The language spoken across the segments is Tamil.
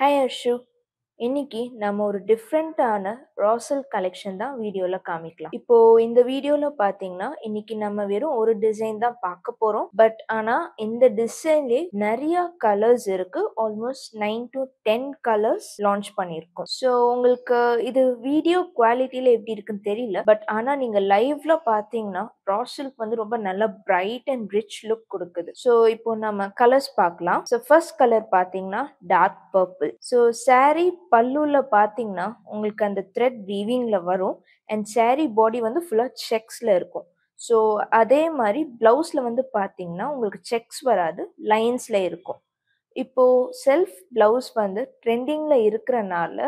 ஹாய் அர்ஷு. இன்னைக்கு நம்ம ஒரு டிஃப்ரெண்ட்டான ராசல் கலெக்ஷன் தான் வீடியோல காமிக்கலாம். இப்போ இந்த வீடியோல பார்த்தீங்கன்னா, இன்னைக்கு நம்ம வெறும் ஒரு டிசைன் தான் பார்க்க போறோம். பட் ஆனா இந்த டிசைன்லயே நெறைய கலர்ஸ் இருக்கு. ஆல்மோஸ்ட் 9 to 10 கலர்ஸ் லான்ச் பண்ணியிருக்கோம். ஸோ உங்களுக்கு இது வீடியோ குவாலிட்டில எப்படி இருக்குன்னு தெரியல. பட் ஆனா நீங்க லைவ்ல பார்த்தீங்கன்னா, ராசல்க்கு வந்து ரொம்ப நல்ல பிரைட் அண்ட் ரிச் லுக் குடுக்குது. ஸோ இப்போ நம்ம கலர்ஸ் பார்க்கலாம். ஸோ ஃபர்ஸ்ட் கலர் பார்த்தீங்கன்னா டார்க் பர்பிள். ஸோ சாரி பல்லுல பார்த்தீங்கன்னா உங்களுக்கு அந்த த்ரெட் வீவிங்ல வரும் அண்ட் சாரி பாடி வந்து ஃபுல்லா செக்ஸ்ல இருக்கும். ஸோ அதே மாதிரி பிளவுஸ்ல வந்து பார்த்தீங்கன்னா உங்களுக்கு செக்ஸ் வராது, லைன்ஸ்ல இருக்கும். இப்போ செல்ஃப் பிளவுஸ் வந்து ட்ரெண்டிங்ல இருக்கிறனால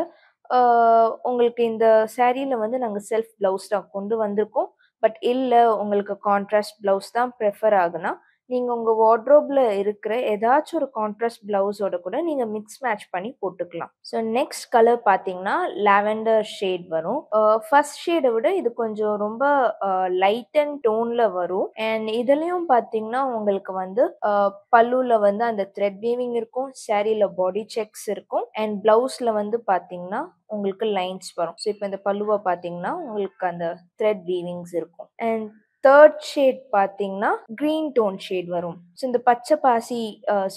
உங்களுக்கு இந்த சாரீல வந்து நாங்க செல்ஃப் பிளவுஸ் தான் கொண்டு வந்திருக்கோம். பட் இல்ல உங்களுக்கு கான்ட்ராஸ்ட் பிளவுஸ் தான் ப்ரிஃபர் ஆகுனா, நீங்க உங்க வார்ட்ரோப்ல இருக்கிற ஏதாச்சும் ஒரு கான்ட்ராஸ்ட் பிளவுஸோட கூட நீங்க மிக்ஸ் மேட்ச் பண்ணி போட்டுக்கலாம். ஸோ நெக்ஸ்ட் கலர் பார்த்தீங்கன்னா லாவெண்டர் ஷேட் வரும். ஃபர்ஸ்ட் ஷேட விட இது கொஞ்சம் ரொம்ப லைட் அண்ட் டோன்ல வரும். அண்ட் இதுலயும் பார்த்தீங்கன்னா உங்களுக்கு வந்து பல்லுல வந்து அந்த த்ரெட் வீவிங் இருக்கும், சாரீல பாடி செக்ஸ் இருக்கும் அண்ட் பிளவுஸ்ல வந்து பார்த்தீங்கன்னா உங்களுக்கு லைன்ஸ் வரும். ஸோ இப்போ இந்த பல்லுவ பார்த்தீங்கன்னா உங்களுக்கு அந்த த்ரெட் வீவிங்ஸ் இருக்கும். அண்ட் தேர்ட் ஷேட் பார்த்தீங்கன்னா கிரீன் டோன் ஷேட் வரும். ஸோ இந்த பச்சை பாசி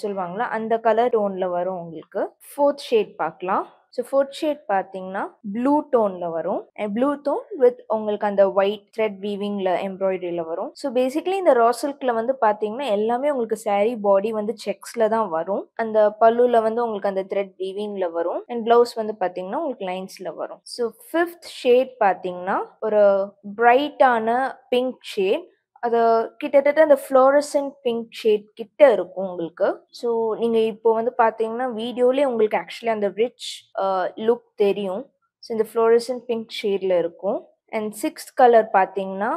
சொல்லுவாங்களா அந்த கலர் டோன்ல வரும் உங்களுக்கு. ஃபோர்த் ஷேட் பார்க்கலாம். ஸோ ஃபோர்த் ஷேட் பார்த்தீங்கன்னா ப்ளூ டோன்ல வரும். ப்ளூ டோன் வித் உங்களுக்கு அந்த ஒயிட் த்ரெட் வீவிங்ல எம்ப்ராய்டரியில வரும். ஸோ பேசிக்கலி இந்த ராசில்க்ல வந்து பார்த்தீங்கன்னா எல்லாமே உங்களுக்கு சாரீ பாடி வந்து செக்ஸ்ல தான் வரும். அந்த பல்லுல வந்து உங்களுக்கு அந்த த்ரெட் வீவிங்ல வரும் அண்ட் பிளவுஸ் வந்து பார்த்தீங்கன்னா உங்களுக்கு லைன்ஸ்ல வரும். ஸோ ஃபிஃப்த் ஷேட் பார்த்தீங்கன்னா ஒரு பிரைட்டான பிங்க் ஷேட். அது கிட்டத்தட்ட அந்த ஃப்ளோரசன்ட் பிங்க் ஷேட் கிட்ட இருக்கும் உங்களுக்கு. ஸோ நீங்க இப்போ வந்து பார்த்தீங்கன்னா வீடியோலயே உங்களுக்கு ஆக்சுவலி அந்த ரிச் லுக் தெரியும். ஸோ இந்த ஃப்ளோரசன்ட் பிங்க் ஷேட்ல இருக்கும். அண்ட் சிக்ஸ்த் கலர் பார்த்தீங்கன்னா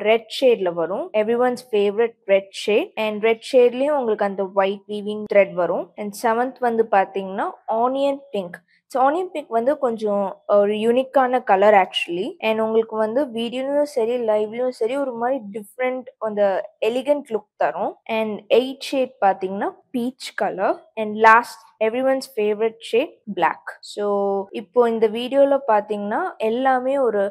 ரெட் ஷேட்ல வரும். Everyone's favourite red shade. And red ஷேட்லயும் உங்களுக்கு அந்த ஒயிட் வீவிங் த்ரெட் வரும். அண்ட் செவன்த் வந்து பார்த்தீங்கன்னா onion pink. So onion pink வந்து கொஞ்சம் ஒரு யூனிக்கான கலர் ஆக்சுவலி. அண்ட் உங்களுக்கு வந்து வீடியோலையும் சரி லைவ்லையும் சரி ஒரு மாதிரி டிஃப்ரெண்ட் அந்த எலிகன்ட் லுக் தரும். அண்ட் எயிட் ஷேட் பார்த்தீங்கன்னா peach colour. And last everyone's favourite shade black. So இப்போ இந்த வீடியோவில் பார்த்தீங்கன்னா எல்லாமே ஒரு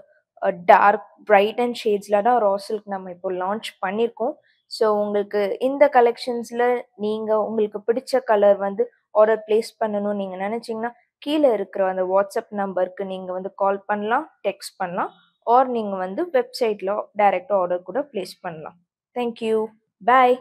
டார்க் பிரைட் அண்ட் ஷேட்ஸில் தான் ராசல்க்கு நம்ம இப்போ லான்ச் பண்ணியிருக்கோம். ஸோ உங்களுக்கு இந்த கலெக்ஷன்ஸில் நீங்கள் உங்களுக்கு பிடிச்ச கலர் வந்து ஆர்டர் பிளேஸ் பண்ணணும்னு நீங்கள் நினச்சிங்கன்னா கீழே இருக்கிற அந்த வாட்ஸ்அப் நம்பருக்கு நீங்கள் வந்து கால் பண்ணலாம், டெக்ஸ்ட் பண்ணலாம், ஆர் நீங்கள் வந்து வெப்சைட்டில் டைரெக்டாக ஆர்டர் கூட பிளேஸ் பண்ணலாம். தேங்க்யூ. பாய்.